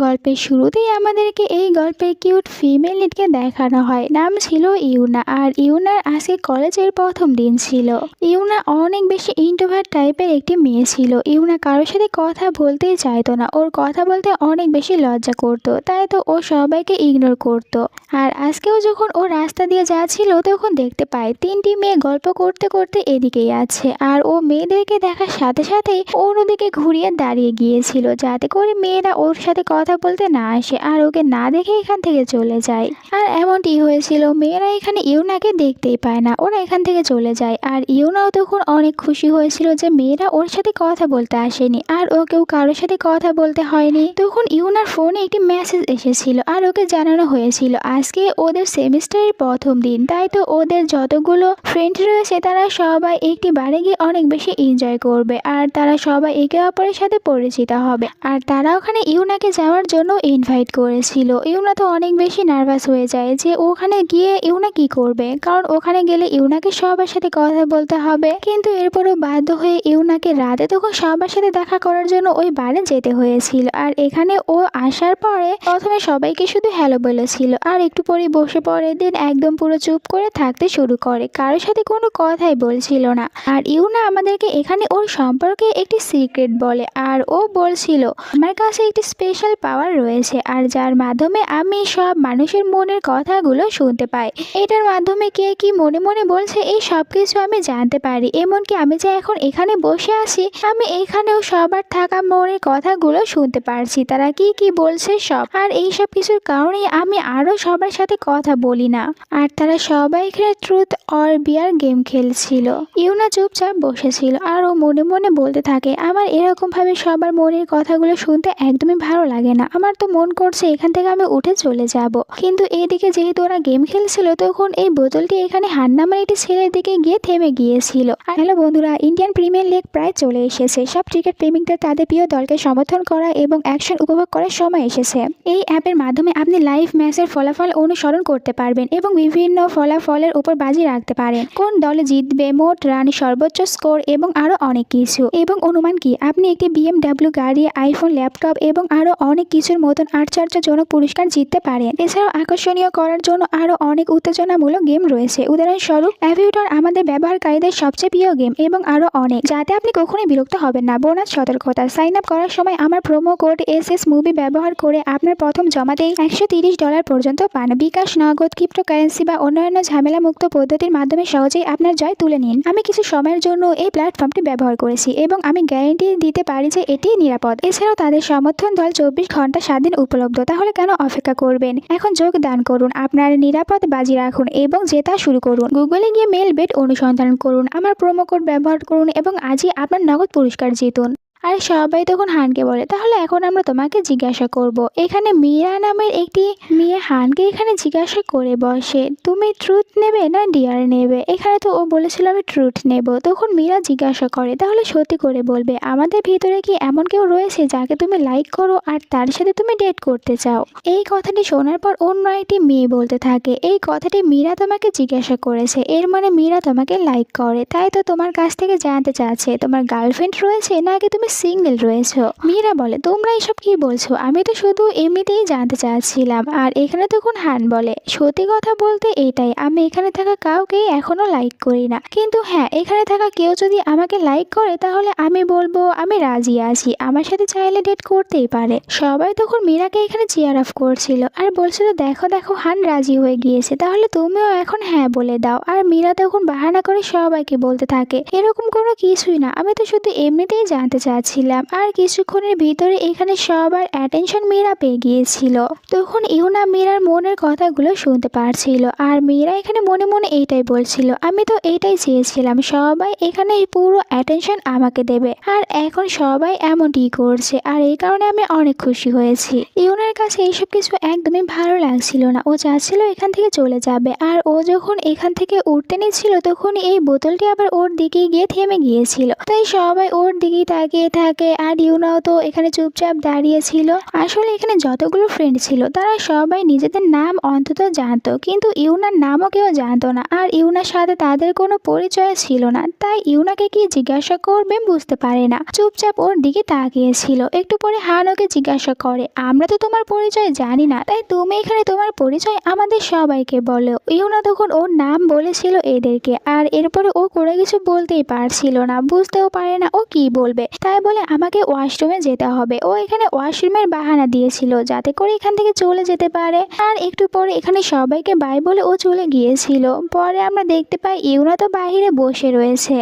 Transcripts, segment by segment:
গল্পের শুরুতেই আমাদেরকে এই গল্পের কিউট ফিমেল লিডকে দেখানো হয়। নাম ছিল ইউনা, আর ইউনার আজকে কলেজের প্রথম দিন ছিল। ইউনা অনেক বেশি ইন্ট্রোভার্ট টাইপের একটি মেয়ে ছিল। ইউনা কারোর সাথে কথা বলতেই চাইতো না, ওর কথা বলতে অনেক বেশি লজ্জা করতো, তাই তো ও সবাইকে ইগনোর করতো। আর আজকেও যখন ও রাস্তা দিয়ে যাচ্ছিল তখন দেখতে পায় তিনটি মেয়ে গল্প করতে করতে এদিকেই আছে, আর ও মেয়েদেরকে দেখার সাথে সাথেই অন্যদিকে ঘুরিয়ে দাঁড়িয়ে গিয়েছিল, যাতে করে মেয়েরা ওর সাথে কথা বলতে না আসে আর ওকে না দেখে এখান থেকে চলে যায়। আর এমনটি হয়েছিল, মেয়েরা এখানে ইউনাকে দেখতেই পায় না, ওরা এখান থেকে চলে যায়। আর ইউনাও তখন অনেক খুশি হয়েছিল যে মেয়েরা ওর সাথে কথা বলতে আসেনি আর ওকেও কারোর সাথে কথা বলতে হয়নি। তখন ইউনার ফোনে একটি মেসেজ এসেছিল আর ওকে জানানো হয়েছিল আজকে ওদের সেমিস্টারের প্রথম দিন, তাই তো ওদের যতগুলো ফ্রেন্ড রয়েছে তারা সবাই একটি বারে গিয়ে অনেক বেশি এনজয় করবে আর তারা সবাই একে অপরের সাথে পরিচিত হবে। আর তারা ওখানে ইউনাকে যাওয়ার জন্য ইনভাইট করেছিল। ইউনা তো অনেক বেশি নার্ভাস হয়ে যায় যে ওখানে গিয়ে ইউনা কি করবে, কারণ ওখানে গেলে ইউনাকে সবার সাথে কথা বলতে হবে। কিন্তু এরপরও বাধ্য হয়ে ইউনাকে রাতে তখন সবার সাথে দেখা করার জন্য ওই বারে যেতে হয়েছিল। আর এখানে ও আসার পরে প্রথমে সবাইকে শুধু হ্যালো বলেছিল, আর একটু পরে বসে পরে দিন একদম পুরো চুপ করে থাকতে শুরু করে, কারোর সাথে কোনো কথাই বলছিল না। আর ইউনা আমাদেরকে এখানে ওর সম্পর্কে একটি সিক্রেট বলে, আর ও বলছিল আমার কাছে একটি স্পেশাল পাওয়ার রয়েছে আর যার মাধ্যমে আমি সব মানুষের মনের কথাগুলো শুনতে পাই। এটার মাধ্যমে কে কি মনে মনে বলছে এই সব কিছু আমি জানতে পারি। এমনকি আমি যে এখন এখানে বসে আছি, আমি এখানেও সবার থাকা মনের কথাগুলো শুনতে পারছি, তারা কি কি বলছে সব। আর এই সব কিছুর কারণেই আমি আরো সবার সাথে কথা বলি না। আর তারা সবাই এখানে ট্রুথ অর বিয়ার গেম খেলছিল। ইউনা চুপচাপ বসেছিল আর ও মনে মনে বলতে থাকে আমার এরকম ভাবে সবার মনের কথাগুলো শুনতে একদমই ভালো লাগে না, আমার তো মন করছে এখান থেকে আমি উঠে চলে যাব। কিন্তু এইদিকে যেহেতু ওরা গেম খেলছিল তখন এই বোতলটি এখানে হান নামের একটি ছেলের দিকে গিয়ে থেমে গিয়েছিল। আর হ্যালো বন্ধুরা, ইন্ডিয়ান প্রিমিয়ার লিগ প্রায় চলে এসেছে। সব ক্রিকেট প্রেমিকদের তাদের প্রিয় দলকে সমর্থন করা এবং অ্যাকশন উপভোগ করার সময় এসেছে। এই অ্যাপের মাধ্যমে আপনি লাইভ ম্যাচের ফলাফল অনুসরণ করতে পারবেন এবং বিভিন্ন ফলাফলের উপর বাজি রাখতে পারেন, কোন দল জিতবে, মোট রান, সর্বোচ্চ স্কোর এবং আরো অনেক কিছু। এবং অনুমান কি আপনি একটি BMW গাড়ি, আইফোন, ল্যাপটপ এবং আরো অনেক কিছুর মতন আশ্চর্যজনক পুরস্কার জিততে পারেন। এছাড়াও আকর্ষণীয় করার জন্য আরো অনেক উত্তেজনামূলক গেম রয়েছে। উদাহরণস্বরূপ অ্যাভিয়েটর আমাদের ব্যবহারকারীদের সবচেয়ে প্রিয় গেম, এবং আরো অনেক, যাতে আপনি কখনোই বিরক্ত হবেন না। বোনাস সতর্কতা, সাইন আপ করার সময় আমার প্রোমো কোড SS মুভি ব্যবহার করে আপনার প্রথম জমাতেই $130 পর্যন্ত পান। বিকাশ, নগদ, ক্রিপ্টোকারেন্সি বা অন্যান্য ঝামেলা মুক্ত পদ্ধতির মাধ্যমে সহজেই আপনার জয় তুলে নিন। আমি কিছু সময়ের জন্য এই প্ল্যাটফর্মটি ব্যবহার করেছি এবং আমি গ্যারান্টি দিতে পারি যে এটি নিরাপদ। এছাড়াও তাদের সমর্থন দল 24 ঘন্টা 7 দিন উপলব্ধ, তাহলে কেন অপেক্ষা করবেন? এখন যোগদান করুন, আপনার নিরাপদ বাজি রাখুন এবং জেতা শুরু করুন। গুগলে গিয়ে মেল বেট অনুসন্ধান করুন, আমার প্রোমো কোড ব্যবহার করুন এবং আজই আপনার নগদ পুরস্কার জিতুন। আর সবাই তখন হানকে বলে তাহলে এখন আমরা তোমাকে জিজ্ঞাসা করব। এখানে মীরা নামের একটি মেয়ে হানকে এখানে জিজ্ঞাসা করে বসে তুমি ট্রুথ নেবে না ডিয়ার নেবে। এখানে তো ও বলেছিল আমি ট্রুথ নেব। তখন মীরা জিজ্ঞাসা করে তাহলে সত্যি করে বলবে আমাদের ভিতরে কি এমন কেউ রয়েছে যাকে তুমি লাইক করো আর তার সাথে তুমি ডেট করতে চাও? এই কথাটি শোনার পর অন্য একটি মেয়ে বলতে থাকে এই কথাটি মীরা তোমাকে জিজ্ঞাসা করেছে, এর মানে মীরা তোমাকে লাইক করে, তাই তো তোমার কাছ থেকে জানতে চাচ্ছে তোমার গার্লফ্রেন্ড রয়েছে নাকি তুমি সিঙ্গেল রয়েছো। মীরা বলে তোমরা এসব কি বলছো, আমি তো শুধু এমনিতেই জানতে চাচ্ছিলাম। আর এখানে তখন হান বলে সত্যি কথা বলতে এটাই, আমি এখানে থাকা কাউকেই এখনো লাইক করি না, কিন্তু হ্যাঁ এখানে থাকা কেউ যদি আমাকে লাইক করে তাহলে আমি বলবো আমি রাজি আছি, আমার সাথে চাইলে ডেট করতেই পারে। সবাই তখন মীরাকে এখানে চিয়ার অফ করছিল আর বলছিল দেখো দেখো হান রাজি হয়ে গিয়েছে, তাহলে তুমিও এখন হ্যাঁ বলে দাও। আর মীরা তখন বাহানা করে সবাইকে বলতে থাকে এরকম কোনো কিছুই না, আমি তো শুধু এমনিতেই জানতে চাচ্ছিলাম। আর কিছুক্ষণের ভিতরে এখানে সবার অ্যাটেনশন মীরা পেয়ে গিয়েছিল। তখন ইউনা মীরার মনের কথাগুলো শুনতে পারছিল আর মীরা এখানে মনে মনে এইটাই বলছিল আমি তো এইটাই চেয়েছিলাম, সবাই এখানে পুরো অ্যাটেনশন আমাকে দেবে। আর এখন সবাই এমনটি করছে আর এই কারণে আমি অনেক খুশি হয়েছি। ইউনার ইউনার কাছে এইসব কিছু একদমই ভালো লাগছিল না। ও চাচ্ছিল এখান থেকে চলে যাবে। আর ও যখন এখান থেকে উঠতে নিচ্ছিল তখন এই বোতলটি আবার ওর দিকে গিয়ে থেমে গিয়েছিল। তাই সবাই ওর দিকেই তাকিয়ে থাকে আর ইউনাও তো এখানে চুপচাপ দাঁড়িয়ে ছিল। আসলে এখানে যতগুলো ফ্রেন্ড ছিল তারা সবাই নিজেদের নাম অন্তত জানতো, কিন্তু ইউনার নামও কেউ জানতো না। আর ইউনার সাথে তাদের কোনো পরিচয় ছিল না, তাই ইউনাকে কি জিজ্ঞাসা করবে বুঝতে পারে না, চুপচাপ ওর দিকে তাকিয়েছিল। একটু পরে হান ওকে জিজ্ঞাসা করে, আমরা তো তোমার পরিচয় জানি না, তাই তুমি এখানে তোমার পরিচয় আমাদের সবাইকে বলো। ইউনা তখন ওর নাম বলেছিল এদেরকে, আর এরপরে ও কোনো কিছু বলতেই পারছিল না, বুঝতেও পারে না ও কি বলবে। তাই বলে আমাকে ওয়াশরুমে যেতে হবে। ও এখানে ওয়াশরুমের বাহানা দিয়েছিল যাতে করে এখান থেকে চলে যেতে পারে। আর একটু পরে এখানে সবাইকে বাই বলে ও চলে গিয়েছিল। পরে আমরা দেখতে পাই ইউনা তো বাইরে বসে রয়েছে,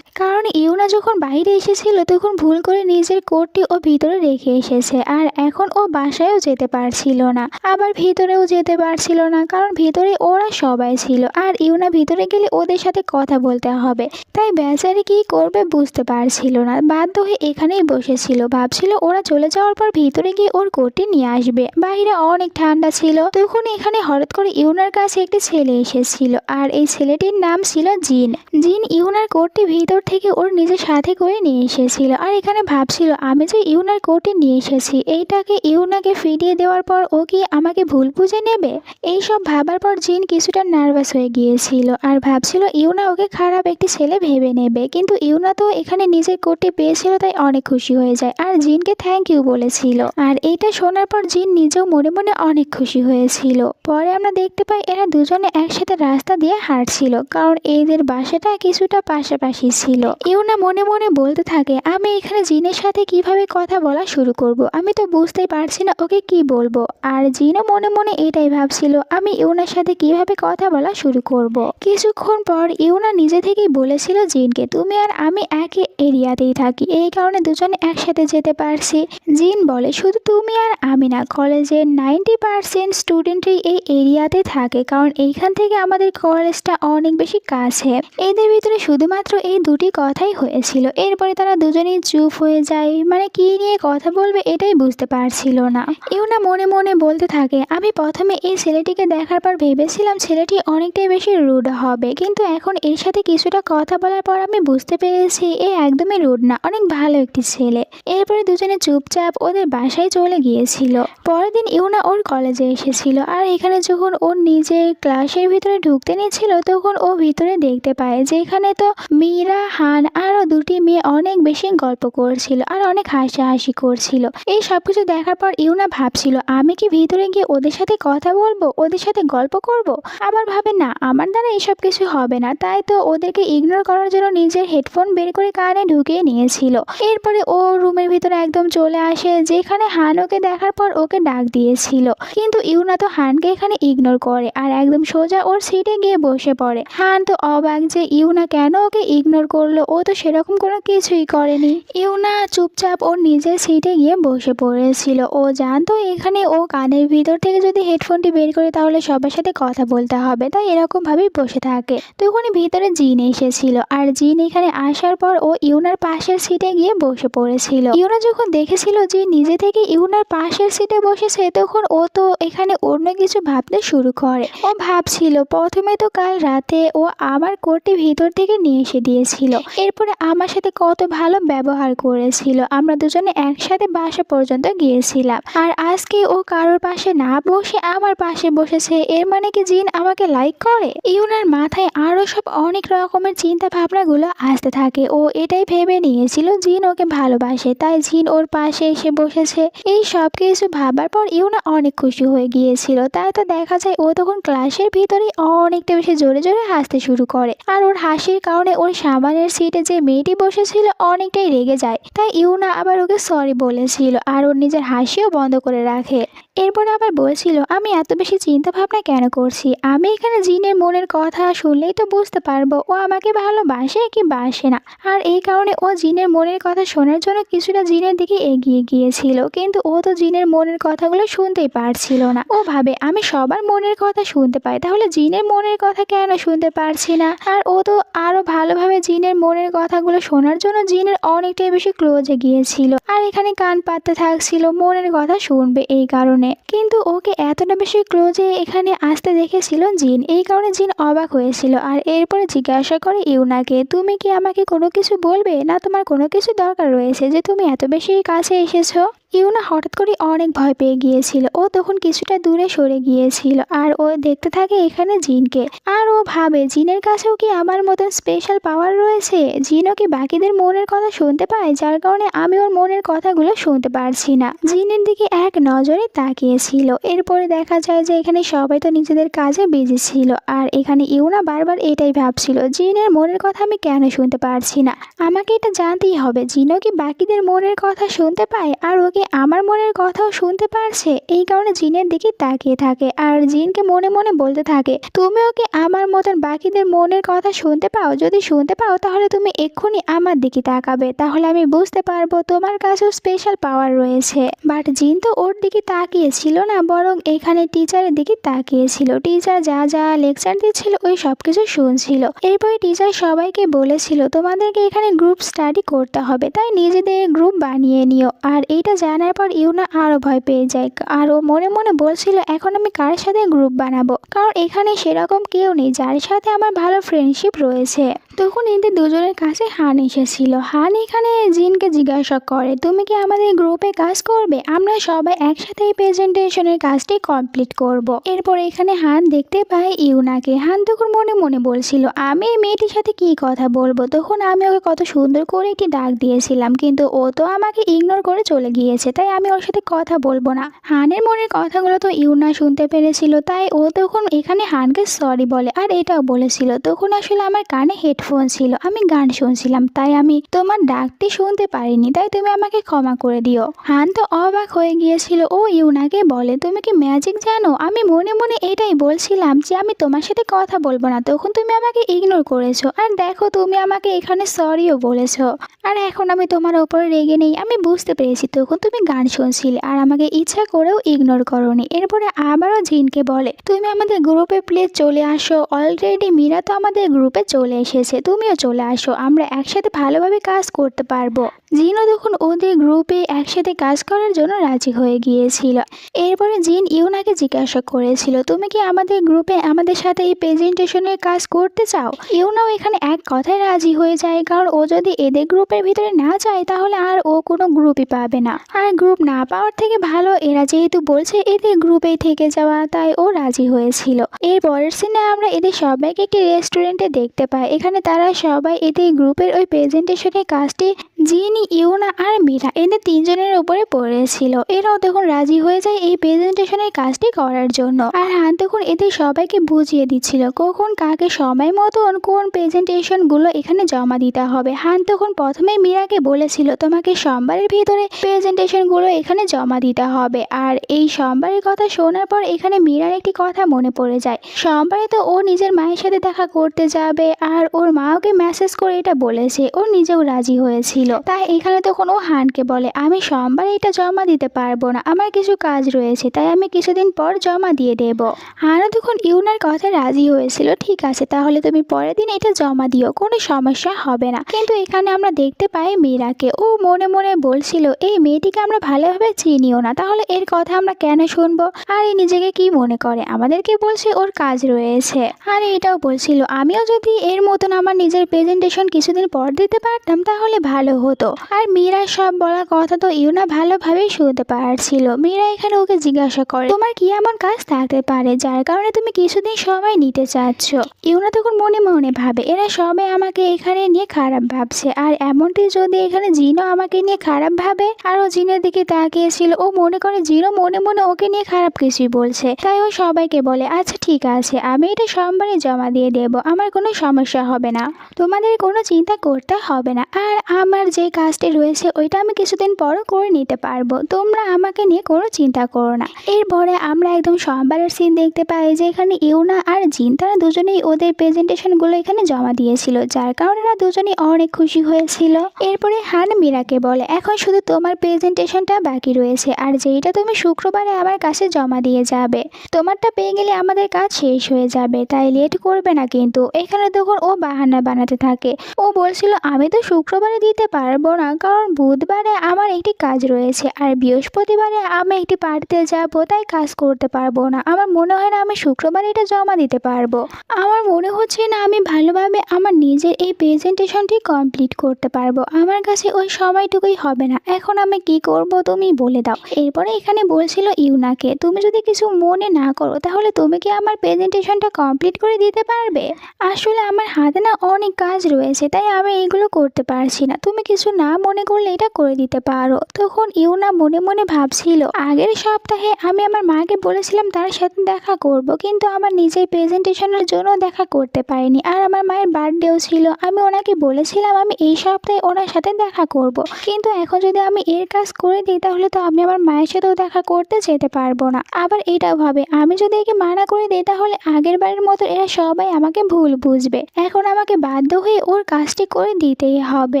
কারণ ইউনা যখন বাইরে এসেছিল তখন ভুল করে নিজের কোটটি ও ভিতরে রেখে এসেছে। আর এখন ও বাসায়ও যেতে পারছিল না, আবার ভিতরেও যেতে পারছিল না, কারণ ভিতরে ওরা সবাই ছিল। আর ইউনা ভিতরে গেলে ওদের সাথে কথা বলতে হবে, তাই বেচারি কি করবে বুঝতে পারছিল না। বাধ্য হয়ে এখানেই বসেছিল, ভাবছিল ওরা চলে যাওয়ার পর ভিতরে গিয়ে ওর কোটটি নিয়ে আসবে। বাইরে অনেক ঠান্ডা ছিল। তখন এখানে হঠাৎ করে ইউনার কাছে একটি ছেলে এসেছিল, আর এই ছেলেটির নাম ছিল জিন। জিন ইউনার কোটটি ভিতর থেকে ওর নিজের সাথে করে নিয়ে এসেছিল। আর এখানে ভাবছিল, আমি যে ইউনার কোটটি নিয়ে এসেছি এইটাকে ইউনাকে ফিরিয়ে দেওয়ার পর ও কি আমাকে ভুল বুঝে নেবে। এইসব ভাবার পর জিন কিছুটা নার্ভাস হয়ে গিয়েছিল আর ভাবছিল ইউনা ওকে খারাপ একটি ছেলে ভেবে নেবে। কিন্তু ইউনা তো এখানে নিজের কোটটি পেয়েছিল, তাই অনেক খুশি হয়ে যায় আর জিনকে থ্যাংক ইউ বলেছিল। আর এইটা শোনার পর জিন নিজেও মনে মনে অনেক খুশি হয়েছিল। পরে আমরা দেখতে পাই এরা দুজনে একসাথে রাস্তা দিয়ে হাঁটছিল, কারণ এদের বাসাটা কিছুটা পাশাপাশি ছিল। ইউনা মনে মনে বলতে থাকে, আমি এখানে জিনের সাথে কিভাবে কথা বলা শুরু করব, আমি তো বুঝতেই পারছি না ওকে কি বলবো। আর জিনও মনে মনে এটাই ভাবছিল, আমি ইউনার সাথে কিভাবে কথা বলা শুরু করব। কিছুক্ষণ পর ইউনা নিজে থেকেই বলেছিল জিনকে, তুমি আর আমি একই এরিয়াতেই থাকি, এই কারণে দুজনে একসাথে যেতে পারছি। জিন বলে, শুধু তুমি আর আমি না, কলেজের 90% স্টুডেন্টই এই এরিয়াতে থাকে, কারণ এইখান থেকে আমাদের কলেজটা অনেক বেশি কাছে। এদের ভিতরে শুধুমাত্র এই দুটি কথাই হয়েছিল। এরপরে তারা দুজনেই চুপ হয়ে যায়, মানে কি নিয়ে কথা বলবে এটাই বুঝতে পারছিল না। ইউনা মনে মনে বলতে থাকে, আমি প্রথমে এই ছেলেটিকে দেখার পর ভেবেছিলাম ছেলেটি অনেকটাই বেশি রুড হবে, কিন্তু এখন এর সাথে কিছুটা কথা বলার পর আমি বুঝতে পেরেছি এ একদমই রুড না, অনেক ভালো একটি ছেলে। এরপরে দুজনে চুপচাপ ওদের বাসায় চলে গিয়েছিল। পরের দিন ইউনা ওর কলেজে এসেছিল, আর এখানে যখন ওর নিজের ক্লাসের ভিতরে ঢুকতে নিয়েছিল তখন ও ভিতরে দেখতে পায় যে এখানে তো মীরা, হান আরও দুটি মেয়ে অনেক বেশি গল্প করছিল আর অনেক হাসাহাসি করছিল। এই সব কিছু দেখার পর ইউনা ভাবছিল, আমি কি ভিতরে গিয়ে ওদের সাথে কথা বলবো, ওদের সাথে গল্প করব। আবার ভাবে না, আমার দ্বারা এইসব কিছু হবে না, তাই তো ওদেরকে ইগনোর করার জন্য নিজের হেডফোন বের করে কানে ঢুকিয়ে নিয়েছিল। এরপরে ও রুমের ভিতরে একদম চলে আসে, যেখানে হান ওকে দেখার পর ওকে ডাক দিয়েছিল, কিন্তু ইউনা তো হানকে এখানে ইগনোর করে আর একদম সোজা ওর সিটে গিয়ে বসে পড়ে। হান তো অবাক যে ইউনা কেন ওকে ইগনোর করলো, ও তো সেরকম কোনো কিছুই করেনি। ইউনা চুপচাপ ওর নিজের সিটে গিয়ে বসে পড়েছিল। ও জানতো এখানে ও কানের ভিতর থেকে যদি হেডফোনটি বের করে তাহলে সবার সাথে কথা বলতে হবে, তাই এরকম ভাবেই বসে থাকে। তখনই ভিতরে জিন এসেছিল, আর জিন এখানে আসার পর ও ইউনার পাশের সিটে গিয়ে বসে পড়েছিল। ইউনা যখন দেখেছিল যে নিজে থেকে ইউনার পাশের সিটে বসেছে তখন ও তো এখানে অন্য কিছু ভাবতে শুরু করে। ও ভাবছিল, প্রথমে তো কাল রাতে ও আমার কোটটি ভিতর থেকে নিয়ে এসে দিয়েছিল, এরপরে আমার সাথে কত ভালো ব্যবহার করেছিল, আমরা দুজনে একসাথে বাসা পর্যন্ত গিয়েছিলাম, আর আজকে ও কারোর পাশে না বসে আমার পাশে বসেছে, এর মানে কি জিন আমাকে লাইক করে। ইউনার মাথায় আরো সব অনেক রকমের চিন্তা ভাবনাগুলো আসতে থাকে। ও এটাই ভেবে নিয়েছিল জিন ওকে ভালোবাসে, তাই জিন ওর পাশে এসে বসেছে। এই সব কিছু ভাবার পর ইউনা অনেক খুশি হয়ে গিয়েছিল। তাই তো দেখা যায় ও তখন ক্লাসের ভিতরে অনেকটা বেশি জোরে জোরে হাসতে শুরু করে, আর ওর হাসির কারণে ওর সামনের সিটে যে মেয়েটি বসেছিল অনেকটাই রেগে যায়। তাই ইউনা আবার ওকে সরি বলেছিল আর ওর নিজের হাসিও বন্ধ করে রাখে। এরপর আবার বলছিল, আমি এত বেশি চিন্তা ভাবনা কেন করছি, আমি এখানে জিনের মনের কথা শুনলেই তো বুঝতে পারবো ও আমাকে ভালোবাসে কি বাসে না। আর এই কারণে ও জিনের মনের কথা শোনার জন্য কিছুটা জিনের দিকে এগিয়ে গিয়েছিল, কিন্তু ও তো জিনের মনের কথাগুলো শুনতেই পারছিল না। ও ভাবে, আমি সবার মনের কথা শুনতে পাই, তাহলে জিনের মনের কথা কেন শুনতে পারছি না। আর ও তো আরো ভালোভাবে জিনের জিনের মনের কথাগুলো শোনার জন্য জিনের অনেকটাই বেশি ক্লোজে গিয়েছিল আর এখানে কান পাততে থাকছিল মনের কথা শুনবে এই কারণে। কিন্তু ওকে এতটা বেশি ক্লোজে এখানে আসতে দেখেছিল জিন, এই কারণে জিন অবাক হয়েছিল। আর এরপরে জিজ্ঞাসা করে ইউনাকে, তুমি কি আমাকে কোনো কিছু বলবে, না তোমার কোনো কিছু দরকার রয়েছে যে তুমি এত বেশি কাছে এসেছো? ইউনা হঠাৎ করে অনেক ভয় পেয়ে গিয়েছিল। ও তখন কিছুটা দূরে সরে গিয়েছিল আর ও দেখতে থাকে এখানে জিনকে। আর ও ভাবে জিনের কাছেও কি আমার মতন স্পেশাল পাওয়ার রয়েছে, জিনও কি বাকিদের মনের কথা শুনতে পায়, যার কারণে আমি ওর মনের কথাগুলো শুনতে পারছি না। জিনের দিকে এক নজরে তাকিয়েছিল। এরপরে দেখা যায় যে এখানে সবাই তো নিজেদের কাজে বিজি ছিল আর এখানে ইউনা বারবার এটাই ভাবছিল, জিনের মনের কথা আমি কেন শুনতে পারছি না, আমাকে এটা জানতেই হবে জিনও কি বাকিদের মনের কথা শুনতে পায় আর ওকে আমার মনের কথাও শুনতে পারছে। এই কারণে জিনের দিকে তাকিয়ে থাকে আর জিনকে মনে মনে বলতে থাকে, তুমি ওকে আমার মতন বাকিদের মনের কথা শুনতে পাও, যদি শুনতে পাও তাহলে তুমি এক্ষুনি আমার দিকে তাকাবে, তাহলে আমি বুঝতে পারবো তোমার কাছেও স্পেশাল পাওয়ার রয়েছে। বাট জিন তো ওর দিকে তাকিয়েছিল না, বরং এখানে টিচারের দিকে তাকিয়েছিল। টিচার যা যা লেকচার দিচ্ছিল ওই সব কিছু শুনছিল। এরপরে টিচার সবাইকে বলেছিল, তোমাদেরকে এখানে গ্রুপ স্টাডি করতে হবে, তাই নিজেদের গ্রুপ বানিয়ে নিও। আর এইটা জানার পর ইউনা আরো ভয় পেয়ে যায় আর ও মনে মনে বলছিল, এখন আমি কার সাথে গ্রুপ বানাবো, কারণ এখানে সেরকম কেউ নেই যার সাথে আমার ভালো ফ্রেন্ডশিপ রয়েছে। তখন এদের দুজনের কাছে হান এসেছিল। হান এখানে জিনকে জিজ্ঞাসা করে, তুমি কি আমাদের গ্রুপে কাজ করবে, আমরা সবাই একসাথে এই প্রেজেন্টেশনের কাজটি কমপ্লিট করব। এরপর এখানে হান দেখতে পায় ইউনাকে। হান তখন মনে মনে বলছিল, আমি এই মেয়েটির সাথে কি কথা বলবো, তখন আমি ওকে কত সুন্দর করে একটি ডাক দিয়েছিলাম, কিন্তু ও তো আমাকে ইগনোর করে চলে গিয়েছে, তাই আমি ওর সাথে কথা বলবো না। হানের মনের কথাগুলো তো ইউনা শুনতে পেরেছিল, তাই ও তখন এখানে হানকে সরি বলে আর এটাও বলেছিল, তখন আসলে আমার কানে হেডফোন ছিল, আমি গান শুনছিলাম, তাই আমি তোমার ডাকটি শুনতে পারিনি, তাই তুমি আমাকে ক্ষমা করে দিও। হান তো অবাক হয়ে গিয়েছিল। ও ইউনাকে বলে, তুমি কি ম্যাজিক জানো, আমি মনে মনে এটাই বলছিলাম যে আমি তোমার সাথে কথা বলবো না, তখন তুমি আমাকে ইগনোর করেছো, আর দেখো তুমি আমাকে এখানে সরিও বলেছো, আর এখন আমি তোমার ওপরে রেগে নেই, আমি বুঝতে পেরেছি তখন তুমি গান শুনছিলে আর আমাকে ইচ্ছা করেও ইগনোর করোনি। এরপরে আবারও জিনকে বলে, তুমি আমাদের গ্রুপে প্লিজ চলে আসো, অলরেডি মীরা তো আমাদের গ্রুপে চলে এসেছে, তুমিও চলে আসো, আমরা একসাথে ভালোভাবে কাজ করতে পারবো। জিনও তখন ওদের গ্রুপে একসাথে কাজ করার জন্য রাজি হয়ে গিয়েছিল। এরপরে জিন ইউনাকে জিজ্ঞাসা করেছিল, তুমি কি আমাদের গ্রুপে আমাদের সাথে এই প্রেজেন্টেশনের কাজ করতে চাও? ইউনাও এখানে এক কথায় রাজি হয়ে যায়, কারণ ও যদি এদের গ্রুপের ভিতরে না যায় তাহলে আর ও কোনো গ্রুপই পাবে না, আর গ্রুপ না পাওয়ার থেকে ভালো এরা যেহেতু বলছে এদের গ্রুপেই থেকে যাওয়া, তাই ও রাজি হয়েছিল। এর পরের সিনে আমরা এদের সবাইকে একটি রেস্টুরেন্টে দেখতে পাই। এখানে তারা সবাই এদের গ্রুপের ওই প্রেজেন্টেশনের কাজটি জিনি, ইউনা আর মীরা এদের তিনজনের উপরে পড়েছিল। এরাও তখন রাজি হয়ে যায় এই প্রেজেন্টেশনের কাজটি করার জন্য। আর হান তখন এদের সবাইকে বুঝিয়ে দিচ্ছিল কখন কাকে সময় মতন কোন প্রেজেন্টেশন গুলো এখানে জমা দিতে হবে। হান তখন প্রথমে মীরাকে বলেছিল, তোমাকে সোমবারের ভিতরে প্রেজেন্টেশন গুলো এখানে জমা দিতে হবে। আর এই সোমবারের কথা শোনার পর এখানে মীরার একটি কথা মনে পড়ে যায়, সোমবারে তো ও নিজের মায়ের সাথে দেখা করতে যাবে আর ওর মা ওকে মেসেজ করে এটা বলেছে, ও নিজেও রাজি হয়েছিল। তাই এখানে তখন ও হানকে বলে, আমি সোমবার এটা জমা দিতে পারবো না, আমার কিছু কাজ রয়েছে, তাই আমি কিছুদিন পর জমা দিয়ে দেব। হানও তখন ইউনার কথা রাজি হয়েছিল, ঠিক আছে তাহলে তুমি পরের দিন এটা জমা দিও, কোনো সমস্যা হবে না। কিন্তু এখানে আমরা দেখতে পাই মীরাকে, ও মনে মনে বলছিল, এই মেয়েটিকে আমরা ভালোভাবে চিনিও না, তাহলে এর কথা আমরা কেন শুনবো, আর এই নিজেকে কি মনে করে, আমাদেরকে বলছে ওর কাজ রয়েছে। আর এটাও বলছিল, আমিও যদি এর মতন আমার নিজের প্রেজেন্টেশন কিছুদিন পর দিতে পারতাম তাহলে ভালো হতো। আর মীরা সব বলা কথা তো ইউনা ভালোভাবেই শুনতে পারছিল। মীরা এখানে ওকে জিজ্ঞাসা করে, তোমার কি এমন কাজ থাকতে পারে যার কারণে তুমি কিছুদিন সময় নিতে চাচ্ছ? ইউনা তখন মনে মনে ভাবে, এরা সবাই আমাকে এখানে নিয়ে খারাপ ভাবছে, আর এমনটি যদি এখানে জিনও আমাকে নিয়ে খারাপ ভাবে। আর ও জিনের দিকে তাকিয়েছিল, ও মনে করে জিনও মনে মনে ওকে নিয়ে খারাপ কিছুই বলছে, তাই ও সবাইকে বলে, আচ্ছা ঠিক আছে আমি এটা সোমবারে জমা দিয়ে দেব, আমার কোনো সমস্যা হবে না, তোমাদের কোনো চিন্তা করতে হবে না। আর আমার যে কাজটি রয়েছে ওইটা আমি কিছুদিন পর করে নিতে পারবো, তোমরা আমাকে নিয়ে কোনো চিন্তা করো না। এরপরে আমরা একদম সোমবারের সিন দেখতে পাই যে এখানে ইউনা আর জিন তারা দুজনেই ওদের প্রেজেন্টেশনগুলো এখানে জমা দিয়েছিল, যার কারণে এরা দুজনেই অনেক খুশি হয়েছিল। এরপরে হান মীরাকে বলে এখন শুধু তোমার প্রেজেন্টেশনটা বাকি রয়েছে, আর যেটা তুমি শুক্রবারে আমার কাছে জমা দিয়ে যাবে, তোমারটা পেয়ে গেলে আমাদের কাজ শেষ হয়ে যাবে, তাই লেট করবে না কিন্তু। এখানে তখন ও বাহানা বানাতে থাকে, ও বলছিল আমি তো শুক্রবারে দিতে পারবো না, কারণ বুধবারে আমার একটি কাজ রয়েছে আর বৃহস্পতিবারে আমি একটি পার্টিতে যাবো, তাই কাজ করতে পারবো না। আমার মনে হয় না আমি শুক্রবারে এটা জমা দিতে পারবো, আমার মনে হচ্ছে না আমি ভালোভাবে আমার নিজের এই প্রেজেন্টেশনটি কমপ্লিট করতে পারবো, আমার কাছে ওই সময়টুকুই হবে না, এখন আমি কি করব তুমি বলে দাও। এরপরে এখানে বলছিল ইউনাকে তুমি যদি কিছু মনে না করো তাহলে তুমি কি আমার প্রেজেন্টেশনটা কমপ্লিট করে দিতে পারবে? আসলে আমার হাতে না অনেক কাজ রয়েছে, তাই আমি এইগুলো করতে পারছি না, তুমি কিছু না মনে করলে এটা করে দিতে পারো। তখন ইউনা মনে মনে ভাবছিল আগের সপ্তাহে আমি আমার মাকে বলেছিলাম তার সাথে দেখা করব, কিন্তু আমার নিজের প্রেজেন্টেশনের জন্য দেখা করতে পারিনি, আর আমার মায়ের বার্থডেও ছিল, আমি ওনাকে বলেছিলাম আমি এই সপ্তাহে ওনার সাথে দেখা করব, কিন্তু এখন যদি আমি এর কাজ করে দিই তাহলে তো আমি আমার মায়ের সাথেও দেখা করতে যেতে পারবো না। আবার এটাও ভাবে আমি যদি একে মানা করে দিই তাহলে আগের বারের মতো এরা সবাই আমাকে ভুল বুঝবে, এখন আমাকে বাধ্য হয়ে ওর কাজটি করে দিতেই হবে,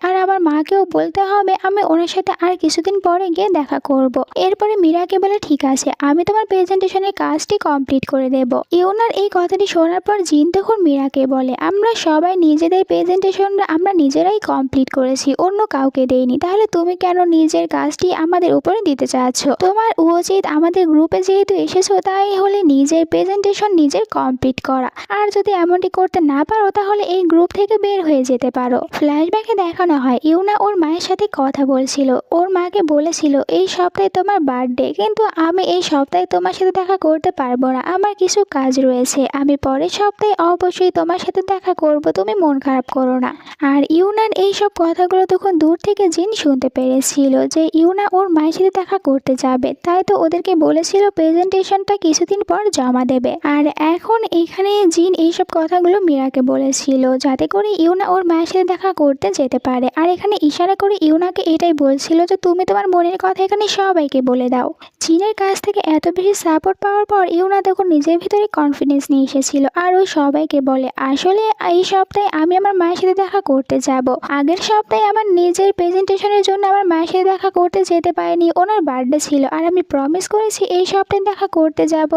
আর আমার মাকেও বলতে হবে আমি ওনার সাথে আর কিছুদিন পরে গিয়ে দেখা করব। এরপরে মীরাকে বলে ঠিক আছে আমি তোমার প্রেজেন্টেশনের কাজটি কমপ্লিট করে দেব। ইউনার এই কথাটি শোনার পর জিন তখন মীরাকে বলে আমরা সবাই নিজেদের প্রেজেন্টেশনটা আমরা নিজেরাই কমপ্লিট করেছি, অন্য কাউকে দেইনি, তাহলে তুমি কেন নিজের কাজটি আমাদের উপরে দিতে চাচ্ছ? তোমার উচিত আমাদের গ্রুপে যেহেতু এসেছো তাই হলে নিজের প্রেজেন্টেশন নিজের কমপ্লিট করা, আর যদি এমনটি করতে না পারো তাহলে এই গ্রুপ থেকে বের হয়ে যেতে পারো। ফ্ল্যাশব্যাকে দেখানো হয় ইউনা ওর মায়ের সাথে কথা বলছিল, ওর মাকে বলেছিল এই সপ্তাহে তোমার বার্থডে, কিন্তু আমি এই সপ্তাহে তোমার সাথে দেখা করতে পারবো না, আমার কিছু কাজ রয়েছে, আমি পরের সপ্তাহে অবশ্যই তোমার সাথে দেখা করব, তুমি মন খারাপ করো না। আর ইউনার এইসব কথাগুলো তখন দূর থেকে জিন শুনতে পেরেছিল যে ইউনা ওর মায়ের সাথে দেখা করতে যাবে, তাই তো ওদেরকে বলেছিল প্রেজেন্টেশনটা কিছুদিন পর জমা দেবে। আর এখন এখানে জিন এইসব কথাগুলো মীরাকে বলেছিল যাতে করে ইউনা ওর মায়ের সাথে দেখা করতে যেতে পারে, আর এখানে ইশারা করে ইউনাকে এটাই বলছিল যে তুমি তোমার মনের কথা এখানে সবাইকে বলে দাও। জিনের কাছ থেকে এত বেশি সাপোর্ট পাওয়ার পর ইউনা তখন নিজের ভিতরে কনফিডেন্স নিয়ে এসেছিল, আর ওই সবাইকে বলে আসলে এই সপ্তাহে আমি আমার মায়ের সাথে দেখা করতে যাব, আগের সপ্তাহে আমার নিজের প্রেজেন্টেশনের জন্য আমার মায়ের সাথে দেখা করতে যেতে পারিনি, ওনার বার্থডে ছিল, আর আমি প্রমিস করেছি এই সপ্তাহে দেখা করতে যাব।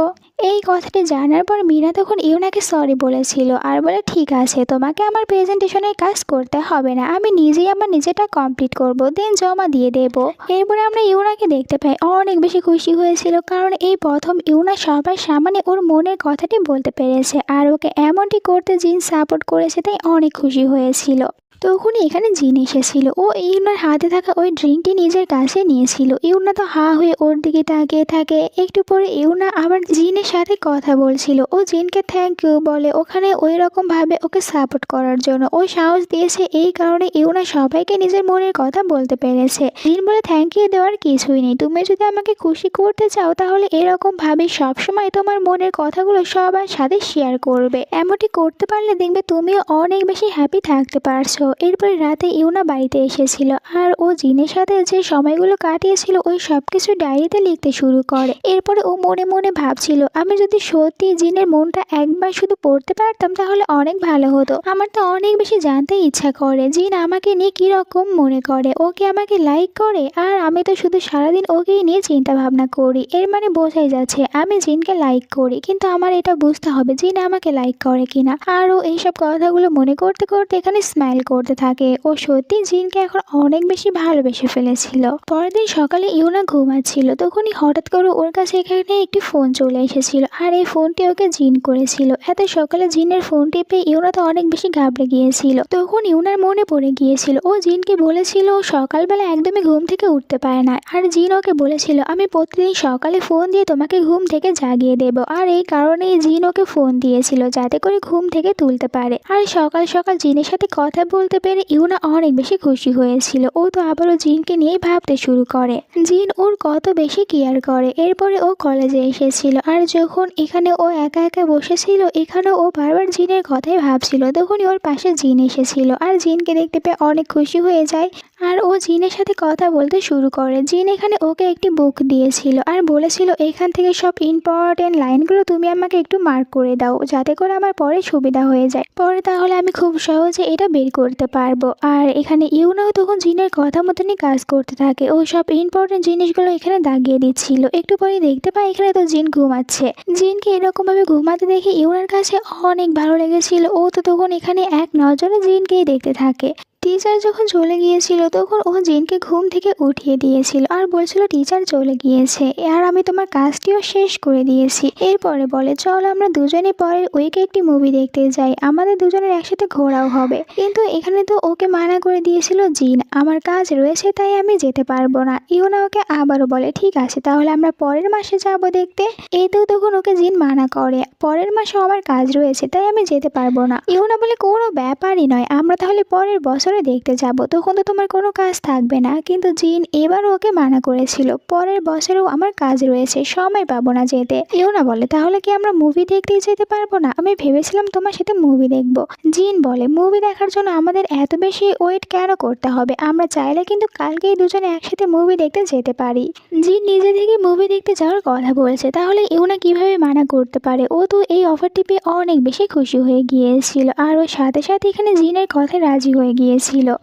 এই কথাটি জানার পর মীরা তখন ইউনাকে সরি বলেছিল আর বলে ঠিক আছে তোমাকে আমার প্রেজেন্টেশনের কাজ করতে হবে না, আমি নিজেই আমার নিজেটা কমপ্লিট করব, দেন জমা দিয়ে দেব। এরপরে আমরা ইউনাকে দেখতে পাই অনেক বেশি খুশি হয়েছিল, কারণ এই প্রথম ইউনা সবার সামনে ওর মনের কথাটি বলতে পেরেছে, আর ওকে এমনটি করতে জিন সাপোর্ট করেছে, তাই অনেক খুশি হয়েছিল। তখনই এখানে জিন এসেছিল, ও ইউনার হাতে থাকা ওই ড্রিঙ্কটি নিজের কাছে নিয়েছিল, ইউনা তো হা হয়ে ওর দিকে তাকিয়ে থাকে। একটু পরে ইউনা আবার জিনের সাথে কথা বলছিল, ও জিনকে থ্যাংক ইউ বলে ওখানে ওই রকম ভাবে ওকে সাপোর্ট করার জন্য, ও সাহস দিয়েছে, এই কারণে ইউনা সবাইকে নিজের মনের কথা বলতে পেরেছে। জিন বলে থ্যাংক ইউ দেওয়ার কিছুই নেই, তুমি যদি আমাকে খুশি করতে চাও তাহলে এরকম ভাবে সবসময় তোমার মনের কথাগুলো সবার সাথে শেয়ার করবে, এমনটি করতে পারলে দেখবে তুমিও অনেক বেশি হ্যাপি থাকতে পারছো। এরপরে রাতে ইউনা বাড়িতে এসেছিল, আর ও জিনের সাথে যে সময়গুলো কাটিয়েছিল ওই সব কিছু ডায়েরিতে লিখতে শুরু করে। এরপরে ও মনে মনে ভাবছিল আমি যদি সত্যি জিনের মনটা একবার শুধু পড়তে পারতাম তাহলে অনেক ভালো হতো, আমার তো অনেক বেশি জানতে ইচ্ছা করে জিন আমাকে নিয়ে কীরকম মনে করে, ও কি আমাকে লাইক করে, আর আমি তো শুধু সারাদিন ওকেই নিয়ে চিন্তা ভাবনা করি, এর মানে বোঝাই যাচ্ছে আমি জিনকে লাইক করি, কিন্তু আমার এটা বুঝতে হবে জিন আমাকে লাইক করে কিনা। আর ও এইসব কথাগুলো মনে করতে করতে এখানে স্মাইল করতে থাকে, ও সত্যি জিনকে এখন অনেক বেশি ভালোবেসে ফেলেছিল। পরের দিন সকালে ইউনা ঘুমাচ্ছিল, তখনই হঠাৎ করে ওর কাছে এখানে একটি ফোন চলে এসেছিল, আর এই ফোনটি ওকে জিন করেছিল। এত সকালে জিনের ফোনটি পেয়ে ইউনা তো অনেক বেশি ঘাবড়ে গিয়েছিল। তখন ইউনার মনে পড়ে গিয়েছিল ও জিনকে বলেছিল সকালবেলা একদমই ঘুম থেকে উঠতে পারে না, আর জিন ওকে বলেছিল আমি প্রতিদিন সকালে ফোন দিয়ে তোমাকে ঘুম থেকে জাগিয়ে দেব, আর এই কারণেই জিন ওকে ফোন দিয়েছিল যাতে করে ঘুম থেকে তুলতে পারে। আর সকাল সকাল জিনের সাথে কথা বলতে পেরে ইউনা অনেক বেশি খুশি হয়েছিল, ও তো আবারও জিনকে নিয়েই ভাবতে শুরু করে জিন ওর কত বেশি কেয়ার করে। এরপরে ও কলেজে এসেছিল, আর যখন এখানে ও একা একা বসেছিল এখানে ও বারবার জিনের কথাই ভাবছিল, তখনই ওর পাশে জিন এসেছিল, আর জিনকে দেখতে পেয়ে অনেক খুশি হয়ে যায়। আর ও জিনের সাথে কথা বলতে শুরু করে। জিন এখানে ওকে একটি বুক দিয়েছিল আর বলেছিল এখান থেকে সব ইম্পর্টেন্ট লাইনগুলো তুমি আমাকে একটু মার্ক করে দাও, যাতে করে আমার পরে সুবিধা হয়ে যায়, পরে তাহলে আমি খুব সহজে এটা বের করতে পারবো। আর এখানে ইউনাও তখন জিনের কথা মতনই কাজ করতে থাকে। ও সব ইম্পর্টেন্ট জিনিসগুলো এখানে দাগিয়ে দিচ্ছিল। একটু পরে দেখতে পাই এখানে তো জিন ঘুমাচ্ছে। জিনকে এরকম ভাবে ঘুমাতে দেখে ইউনার কাছে অনেক ভালো লেগেছিল। ও তো তখন এখানে এক নজরে জিনকেই দেখতে থাকে। টিচার যখন চলে গিয়েছিল তখন ও জিনকে ঘুম থেকে উঠিয়ে দিয়েছিল আর বলছিল টিচার চলে গিয়েছে আর আমি তোমার কাজটিও শেষ করে দিয়েছি। এরপরে বলে চলো আমরা দুজনে পরের উইকে একটি মুভি দেখতে যাই, আমাদের দুজনের একসাথে ঘোরাও হবে। কিন্তু এখানে তো ওকে মানা করে দিয়েছিল জিন, আমার কাজ রয়েছে তাই আমি যেতে পারবো না। ইউনা ওকে আবারও বলে ঠিক আছে তাহলে আমরা পরের মাসে যাব দেখতে। এতেও তখন ওকে জিন মানা করে, পরের মাসে আমার কাজ রয়েছে তাই আমি যেতে পারবো না। ইউনা বলে কোনো ব্যাপারই নয়, আমরা তাহলে পরের বছর দেখতে যাব, তখন তো তোমার কোনো কাজ থাকবে না। কিন্তু জিন এবার ওকে মানা করেছিল পরের বছরেও আমার কাজ রয়েছে, সময় পাবো না যেতে। ইউনা বলে তাহলে কি আমরা মুভি দেখতেই যেতে পারবো না? আমি ভেবেছিলাম তোমার সাথে মুভি দেখবো। জিন বলে মুভি দেখার জন্য আমাদের এত বেশি ওয়েট কেন করতে হবে, আমরা চাইলে কিন্তু কালকেই দুজনে একসাথে মুভি দেখতে যেতে পারি। জিন নিজে থেকে মুভি দেখতে যাওয়ার কথা বলছে, তাহলে ইউনা কিভাবে মানা করতে পারে? ও তো এই অফারটি পেয়ে অনেক বেশি খুশি হয়ে গিয়েছিল আর ওর সাথে সাথে এখানে জিনের কথায় রাজি হয়ে গিয়েছিল।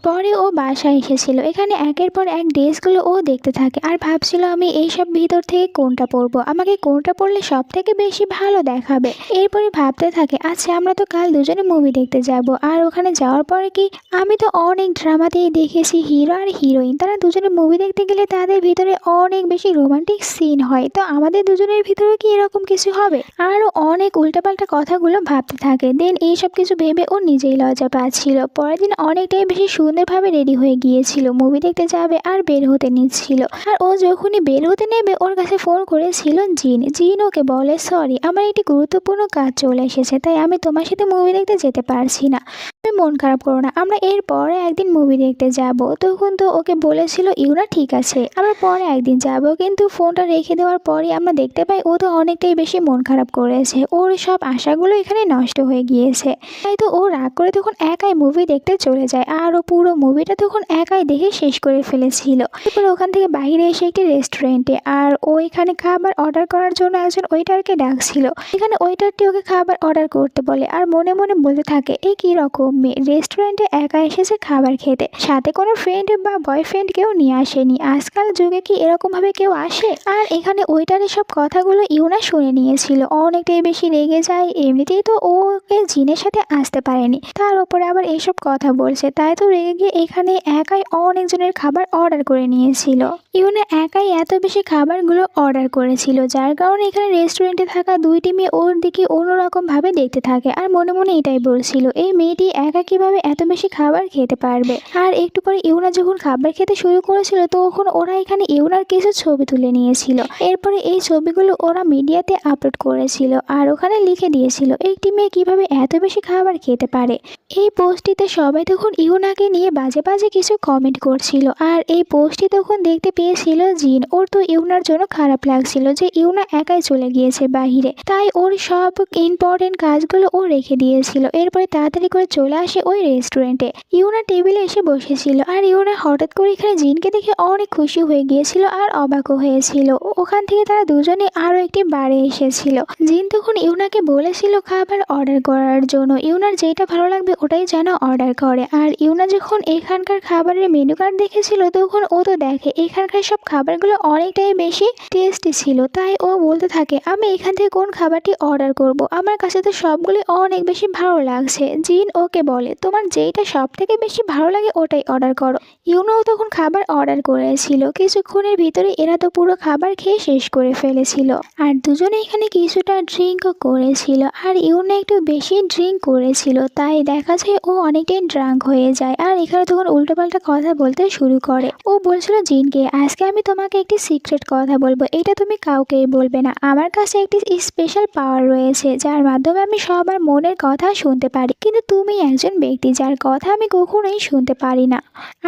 পরে ও বাসায় এসেছিল। এখানে একের পর এক ড্রেসগুলো ও দেখতে থাকে আর ভাবছিল আমি এইসব ভিতর থেকে কোনটা পরবো, আমাকে কোনটা পরলে সব থেকে বেশি ভালো দেখাবে। এরপরে ভাবতে থাকে আচ্ছা আমরা তো কাল দুজনে মুভি দেখতে যাব, আর ওখানে যাওয়ার পরে কি আমি তো অনেক ড্রামাতেই দেখেছি হিরো আর হিরোইন তারা দুজনে মুভি দেখতে গেলে তাদের ভিতরে অনেক বেশি রোমান্টিক সিন হয়, তো আমাদের দুজনের ভিতরে কি এরকম কিছু হবে? আরও অনেক উল্টাপাল্টা কথাগুলো ভাবতে থাকে। দেন এইসব কিছু ভেবে ও নিজেই লজ্জা পাচ্ছিল। পরের দিন অনেকটাই বেশি সুন্দরভাবে রেডি হয়ে গিয়েছিল, মুভি দেখতে যাবে আর বের হতে নিচ্ছিল। আর ও যখনই বের হতে নেবে ওর কাছে ফোন করেছিল জিন। জিন ওকে বলে সরি আমার একটি গুরুত্বপূর্ণ কাজ চলে এসেছে তাই আমি তোমার সাথে মুভি দেখতে যেতে পারছি না, তুমি মন খারাপ করো না, আমরা এর পরে একদিন মুভি দেখতে যাব। তখন তো ওকে বলেছিল ইউনা ঠিক আছে আমরা পরে একদিন যাব, কিন্তু ফোনটা রেখে দেওয়ার পরে আমরা দেখতে পাই ও তো অনেকটাই বেশি মন খারাপ করেছে, ওর সব আশাগুলো এখানে নষ্ট হয়ে গিয়েছে। তাই তো ও রাগ করে তখন একাই মুভি দেখতে চলে যায় আর ও পুরো মুভিটা তখন একাই দেখে শেষ করে ফেলেছিল। এরপর ওখান থেকে বাইরে এসে একটি রেস্টুরেন্টে আর ও এখানে খাবার অর্ডার করার জন্য একজন ওয়েটারকে ডাকছিল। এখানে ওয়েটারটি ওকে খাবার অর্ডার করতে বলে আর মনে মনে বলতে থাকে এই কি রকম মেয়ে, রেস্টুরেন্টে একা এসেছে খাবার খেতে, সাথে কোনো ফ্রেন্ড বা বয়ফ্রেন্ড কেউ নিয়ে আসেনি, আজকাল যুগে কি এরকম ভাবে কেউ আসে? আর এখানে ওয়েটারের সব কথাগুলো ইউনা শুনে নিয়েছিল, অনেকটাই বেশি রেগে যায়। এমনিতেই তো ওকে জিনের সাথে আসতে পারেনি, তার উপরে আবার এইসব কথা বলছে, তাই তো রেগে গিয়ে এখানে একাই অনেকজনের খাবার অর্ডার করে নিয়েছিল। ইউনা একাই এত বেশি খাবারগুলো অর্ডার করেছিল যার কারণে এখানে রেস্টুরেন্টে থাকা দুইটি মেয়ে ওর দিকে অন্যরকম ভাবে দেখতে থাকে আর মনে মনে এটাই বলছিল এই মেয়েটি একা কিভাবে এত বেশি খাবার খেতে পারবে। আর একটু পরে ইউনা যখন খাবার খেতে শুরু করেছিল তখন ওরা এখানে ইউনার কিছু ছবি তুলে নিয়েছিল। এরপরে এই ছবিগুলো ওরা মিডিয়াতে আপলোড করেছিল আর ওখানে লিখে দিয়েছিল একটি মেয়ে কিভাবে এত বেশি খাবার খেতে পারে। এই পোস্টটিতে সবাই তখন ইউনাকে নিয়ে বাজে বাজে কিছু কমেন্ট করছিল আর এই পোস্টটি তখন দেখতে পেয়েছিল জিন। ওর তো ইউনার জন্য খারাপ লাগছিল যে ইউনা একাই চলে গিয়েছে বাহিরে, তাই ওর সব ইম্পর্টেন্ট কাজগুলো ও রেখে দিয়েছিল। এরপরে তাড়াতাড়ি করে চলে আসে ওই রেস্টুরেন্টে। ইউনা টেবিলে এসে বসেছিল আর ইউনা হঠাৎ করে এখানে জিনকে দেখে অনেক খুশি হয়ে গিয়েছিল আর অবাকও হয়েছিল। ওখান থেকে তারা দুজনে আরো একটি বারে এসেছিল। জিন তখন ইউনাকে বলেছিল খাবার অর্ডার করার জন্য, ইউনার যেটা ভালো লাগবে ওটাই যেন অর্ডার করে। আর ইউনা যখন এখানকার খাবারের মেনু কার্ড দেখেছিল তখন ও তো দেখে এখানকার সব খাবারগুলো অনেকটাই বেশি টেস্টি ছিল, তাই ও বলতে থাকে আমি এখান থেকে কোন খাবারটি অর্ডার করব, আমার কাছে তো সবগুলি অনেক বেশি ভালো লাগছে। জিন ওকে বলে তোমার যেইটা সব থেকে বেশি ভালো লাগে ওটাই অর্ডার করো। ইউনাও তখন খাবার অর্ডার করেছিল। কিছুক্ষণের ভিতরে এরা তো পুরো খাবার খেয়ে শেষ করে ফেলেছিল আর দুজনে এখানে কিছুটা ড্রিঙ্কও করেছিল আর ইউনা একটু বেশি ড্রিঙ্ক করেছিল, তাই দেখা যায় ও অনেকটাই ড্রাঙ্ক হয়ে যায় আর এখানে তখন উল্টোপাল্টা কথা বলতে শুরু করে। ও বলছিল জিনকে আজকে আমি তোমাকে একটি সিক্রেট কথা বলবো, এটা তুমি কাউকেই বলবে না, আমার কাছে একটি স্পেশাল পাওয়ার রয়েছে যার মাধ্যমে আমি সবার মনের কথা শুনতে পারি, কিন্তু তুমি একজন ব্যক্তি যার কথা আমি কখনোই শুনতে পারি না।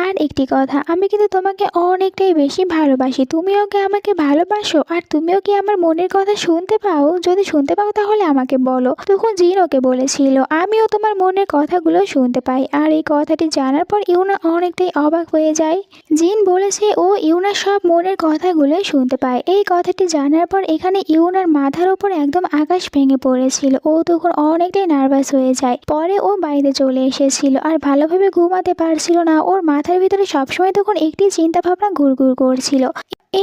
আর একটি কথা, আমি কিন্তু তোমাকে অনেকটাই বেশি ভালোবাসি, তুমিও কি আমাকে ভালোবাসো? আর তুমিও কি আমার মনের কথা শুনতে পাও? যদি শুনতে পাও তাহলে আমাকে বলো। তখন জিন ওকে বলেছিল আমিও তোমার মনের কথাগুলো শুনতে পাই আর এই কথা কথাটি জানার পর ইউনা অনেকটাই অবাক হয়ে যায়। জিন বলেছে ও ইউনার সব মনের কথাগুলোই শুনতে পায়। এই কথাটি জানার পর এখানে ইউনার মাথার উপর একদম আকাশ ভেঙে পড়েছিল। ও তখন অনেকটাই নার্ভাস হয়ে যায়। পরে ও বাড়িতে চলে এসেছিল আর ভালোভাবে ঘুমাতে পারছিল না। ওর মাথার ভিতরে সবসময় তখন একটি চিন্তা ভাবনা ঘুরঘুর করছিল।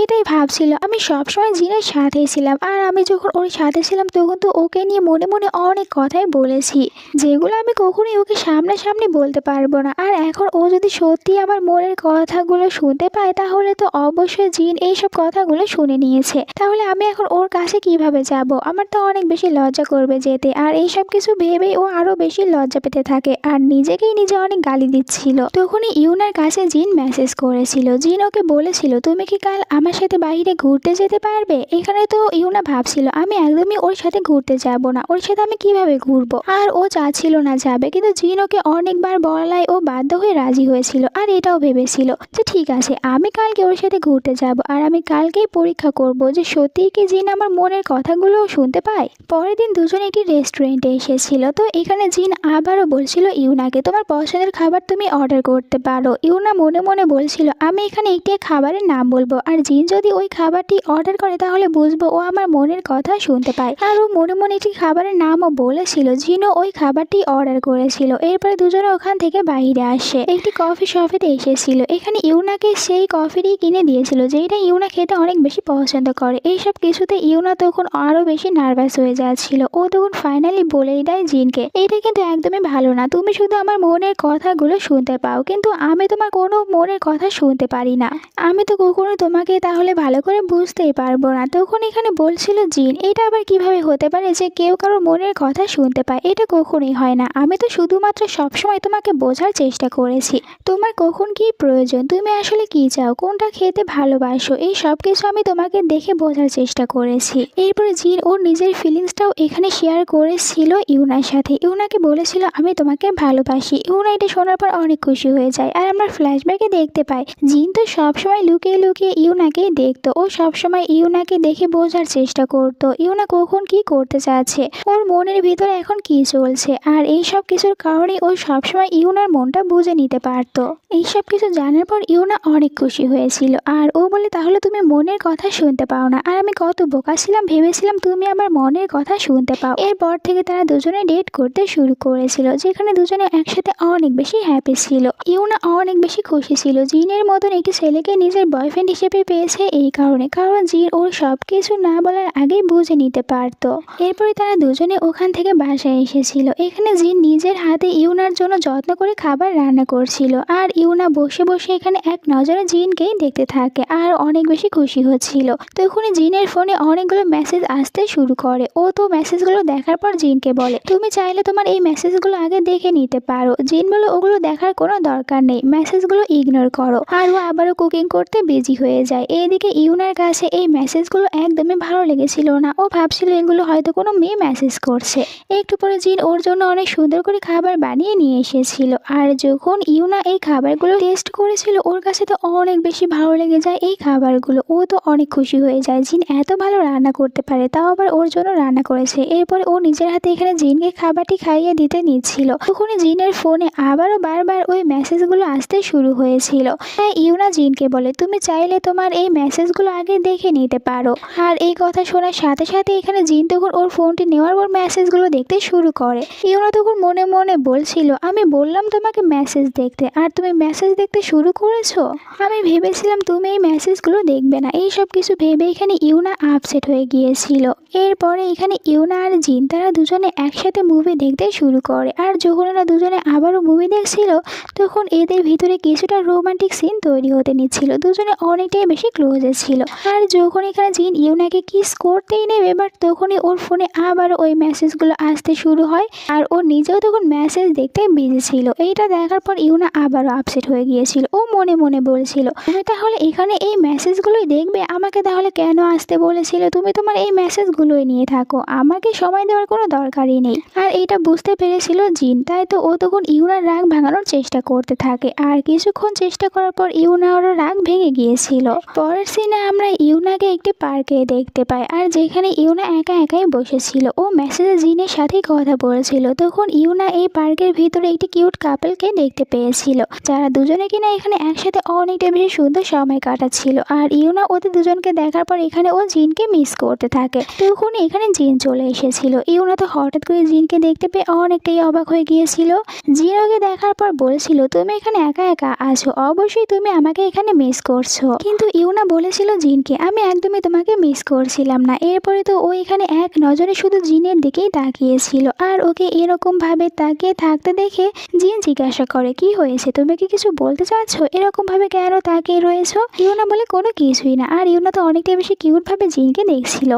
এটাই ভাবছিল আমি সবসময় জিনের সাথেই ছিলাম, আর আমি যখন ওর সাথে ছিলাম তখন তো ওকে নিয়ে মনে মনে অনেক কথাই বলেছি, যেগুলো আমি কখনোই ওকে সামনাসামনি বলতে পারবো না। আর এখন ও যদি সত্যি আমার মনের কথাগুলো শুনতে পায় তাহলে তো অবশ্যই জিন এইসব কথাগুলো শুনে নিয়েছে। তাহলে আমি এখন ওর কাছে কিভাবে যাব? আমার তো অনেক বেশি লজ্জা করবে যেতে। আর এইসব কিছু ভেবেই ও আরো বেশি লজ্জা পেতে থাকে আর নিজেকেই নিজে অনেক গালি দিচ্ছিল। তখনই ইউনার কাছে জিন মেসেজ করেছিল। জিন ওকে বলেছিল তুমি কি কাল আমার সাথে বাইরে ঘুরতে যেতে পারবে? এখানে তো ইউনা ভাবছিল আমি একদমই ওর সাথে ঘুরতে যাব না, ওর সাথে আমি কিভাবে ঘুরবো। আর ও চাচ্ছিল না যাবে, কিন্তু জিন ওকে অনেকবার বলায় ও বাধ্য হয়ে রাজি হয়েছিল। আর এটাও ভেবেছিল যে ঠিক আছে আমি কালকে ওর সাথে ঘুরতে যাব, আর আমি কালকেই পরীক্ষা করব যে সত্যিই কি জিন আমার মনের কথাগুলো শুনতে পায়। পরের দিন দুজনে একটি রেস্টুরেন্টে এসেছিল। তো এখানে জিন আবারও বলছিল ইউনাকে তোমার পছন্দের খাবার তুমি অর্ডার করতে পারো। ইউনা মনে মনে বলছিল আমি এখানে একটি খাবারের নাম বলবো, আর জিন যদি ওই খাবারটি অর্ডার করে তাহলে বুঝবো ও আমার মনের কথা শুনতে পায়। আর ও মনে মনে একটি খাবারের নামও বলেছিল। জিনও ওই খাবারটি অর্ডার করেছিল। এরপরে দুজনে ওখান থেকে বাইরে আসে একটি কফি শপেতে এসেছিল। এখানে ইউনাকে সেই কফিটি কিনে দিয়েছিল যেটা ইউনা খেতে অনেক বেশি পছন্দ করে। এইসব কিছুতে ইউনা তখন আরো বেশি নার্ভাস হয়ে যাচ্ছিল। ও তখন ফাইনালি বলেই দেয় জিনকে এটা কিন্তু একদমই ভালো না, তুমি শুধু আমার মনের কথাগুলো শুনতে পাও কিন্তু আমি তোমার কোনো মনের কথা শুনতে পারি না। আমি তো কখনো তোমাকে তাহলে ভালো করে বুঝতেই পারবো না। তখন এখানে বলছিল জিন এটা আবার কিভাবে হতে পারে যে কেউ কারো মনের কথা শুনতে পায়? এটা কখনোই হয় না। আমি তো শুধুমাত্র সবসময় তোমাকে বোঝার চেষ্টা করেছি তোমার কখন কি প্রয়োজন, তুমি আসলে কি চাও, কোনটা খেতে ভালোবাসো, এই সব কিছু আমি তোমাকে দেখে বোঝার চেষ্টা করেছি। এরপরে জিন ওর নিজের ফিলিংসটাও এখানে শেয়ার করেছিল ইউনার সাথে। ইউনাকে বলেছিল আমি তোমাকে ভালোবাসি। ইউনা এটা শোনার পর অনেক খুশি হয়ে যায়। আর আমরা ফ্ল্যাশব্যাকে দেখতে পাই জিন তো সবসময় লুকিয়ে লুকিয়ে ইউনাকেই দেখতো। ও সবসময় ইউনাকে দেখে বোঝার চেষ্টা করতো ইউনা কখন কি করতে চাচ্ছে, ওর মনের ভিতরে এখন কি চলছে। আর এইসব কিছুর কারণে ও সবসময় ইউনার মনটা বুঝে নিতে পারতো। এইসব কিছু জানার পর ইউনা অনেক খুশি হয়েছিল। আর ও বলে তাহলে তুমি মনের কথা শুনতে পাও না, আর আমি কত বোকা ছিলাম, ভেবেছিলাম তুমি আমার মনের কথা শুনতে পাও। এরপর থেকে তারা দুজনে ডেট করতে শুরু করেছিল, যেখানে দুজনে একসাথে অনেক বেশি হ্যাপি ছিল। ইউনা অনেক বেশি খুশি ছিল জিনের মতন একটি ছেলেকে নিজের বয়ফ্রেন্ড হিসেবে পেয়েছে এই কারণে, কারণ জিন ওর সব কিছু না বলার আগেই বুঝে নিতে পারতো। এরপরে তারা দুজনে ওখান থেকে বাসায় এসেছিল। এখানে জিন নিজের হাতে ইউনার জন্য যত্ন করে খাবার রান্না করছিল। আর ইউনা বসে বসে এখানে এক নজরে জিনকেই দেখতে থাকে আর অনেক বেশি খুশি হচ্ছিল। তখনই জিনের ফোনে অনেকগুলো মেসেজ আসতে শুরু করে। ও তো মেসেজগুলো দেখার পর জিনকে বলে তুমি চাইলে তোমার এই মেসেজগুলো আগে দেখে নিতে পারো। জিন বলে ওগুলো দেখার কোনো দরকার নেই, মেসেজগুলো ইগনোর করো। আর ও আবারও কুকিং করতে বিজি হয়ে যায়। এদিকে ইউনার কাছে এই মেসেজগুলো একদমই ভালো লেগেছিল না। ও ভাবছিল এগুলো হয়তো কোনো মেয়ে মেসেজ করছে। একটু পরে জিন ওর জন্য অনেক সুন্দর করে খাবার বানিয়ে নিয়ে এসেছিল। আর যখন ইউনা এই খাবারগুলো টেস্ট করেছিল ওর কাছে তো অনেক বেশি ভালো লেগে যায় এই খাবারগুলো। ও তো অনেক খুশি হয়ে যায় জিন এত ভালো রান্না করতে পারে, তাও আবার ওর জন্য রান্না করেছে। এরপরে ও নিজের হাতে এখানে জিনকে খাবারটি খাইয়ে দিতে নিচ্ছিল। তখনই জিনের ফোনে আবারও বারবার ওই মেসেজগুলো আসতে শুরু হয়েছিল। তাই ইউনা জিনকে বলে তুমি চাইলে তোমার এই মেসেজগুলো আগে দেখে নিতে পারো। আর এই কথা শোনার সাথে সাথে এখানে জিন তখন ওর ফোনটি নেওয়ার পর মেসেজগুলো দেখতে শুরু করে। ইউনা তখন মনে মনে বলছিল আমি বললাম তোমাকে মেসেজ দেখতে আর তুমি মেসেজ দেখতে শুরু করেছো। আমি ভেবেছিলাম তুমি এই মেসেজগুলো দেখবে না। এই সব কিছু ভেবে এখানে ইউনা আপসেট হয়ে গিয়েছিল। এরপরে এখানে ইউনা আর জিন তারা দুজনে একসাথে মুভি দেখতে শুরু করে। আর যখন এরা দুজনে আবারও মুভি দেখছিল তখন এদের ভিতরে কিছুটা রোমান্টিক সিন তৈরি হতে নিচ্ছিল। দুজনে অনেকটাই বেশি ক্লোজে ছিল। আর যখন এখানে জিন ইউনাকে কিস করতেই নেবে বাট তখনই ওর ফোনে আবার ওই মেসেজগুলো আসতে শুরু হয়। আর ও নিজেও তখন মেসেজ দেখতে বিজি ছিল। এইটা দেখার পর ইউনা আবারও আপসেট হয়ে গিয়েছিল। ও মনে মনে বলছিল তুমি তাহলে এখানে এই মেসেজগুলোই দেখবে, আমাকে তাহলে কেন আসতে বলেছিলে? তুমি তোমার এই মেসেজগুলোই নিয়ে থাকো, আমাকে সময় দেওয়ার কোনো দরকারই নেই। আর এটা বুঝতে পেরেছিল জিন, তাই তো ও তখন ইউনার রাগ ভাঙানোর চেষ্টা করতে থাকে। আর কিছুক্ষণ চেষ্টা করার পর ইউনারও রাগ ভেঙে গিয়েছিল। পরের সিনে আমরা ইউনাকে একটি পার্কে দেখতে পাই, আর যেখানে ইউনা একা একাই বসেছিল। ও মেসেজে জিনের সাথেই কথা বলেছিল। তখন ইউনা এই পার্কের ভিতরে একটি কিউট কাপলকে দেখতে পেয়েছিল, যারা দুজনে কিনা এখানে একসাথে অনেকটা বেশি সুন্দর সময় কাটাচ্ছিল। আর ইউনা ওদের দুজনকে দেখার পর এখানে ও জিনকে মিস করতে থাকে। তখন এখানে জিন চলে এসেছিল। ইউনা তো হঠাৎ করে জিনকে দেখতে পেয়ে অনেকটাই অবাক হয়ে গিয়েছিল। জিন ওকে দেখার পর বলেছিল, তুমি এখানে একা একা আছো, অবশ্যই তুমি আমাকে এখানে মিস করছো। কিন্তু ইউনা বলেছিল জিনকে, আমি একদমই তোমাকে মিস করছিলাম না। এরপরে তো ও এখানে এক নজরে শুধু জিনের দিকেই তাকিয়েছিল। আর ওকে এরকম ভাবে তাকিয়ে থাকতে দেখে জিন জিজ্ঞাসা করে, কি হয়েছে, তুমি কি কিছু বলতে চাচ্ছ, এরকম ভাবে কেন তাকিয়ে রয়েছো? ইউনা বলে, কোনো কিছুই না। আর ইউনা তো অনেকটাই বেশি কিউট ভাবে জিনকে দেখছিল।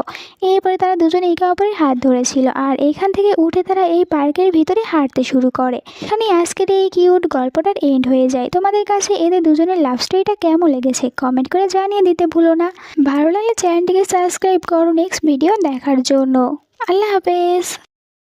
এরপরে তারা দুজনে একে অপরের হাত ধরেছিল, আর এখান থেকে উঠে তারা এই পার্কের ভিতরে হাঁটতে শুরু করে। এখানে আজকের এই কিউট গল্পটার এন্ড হয়ে যায়। তোমাদের কাছে এদের দুজনের লাভ স্টোরিটা কেমন লেগেছে কমেন্ট করে জানিয়ে দিতে ভুলো না। ভালো লাগলে চ্যানেলটিকে সাবস্ক্রাইব করো নেক্সট ভিডিও দেখার জন্য। আল্লাহ হাফেজ।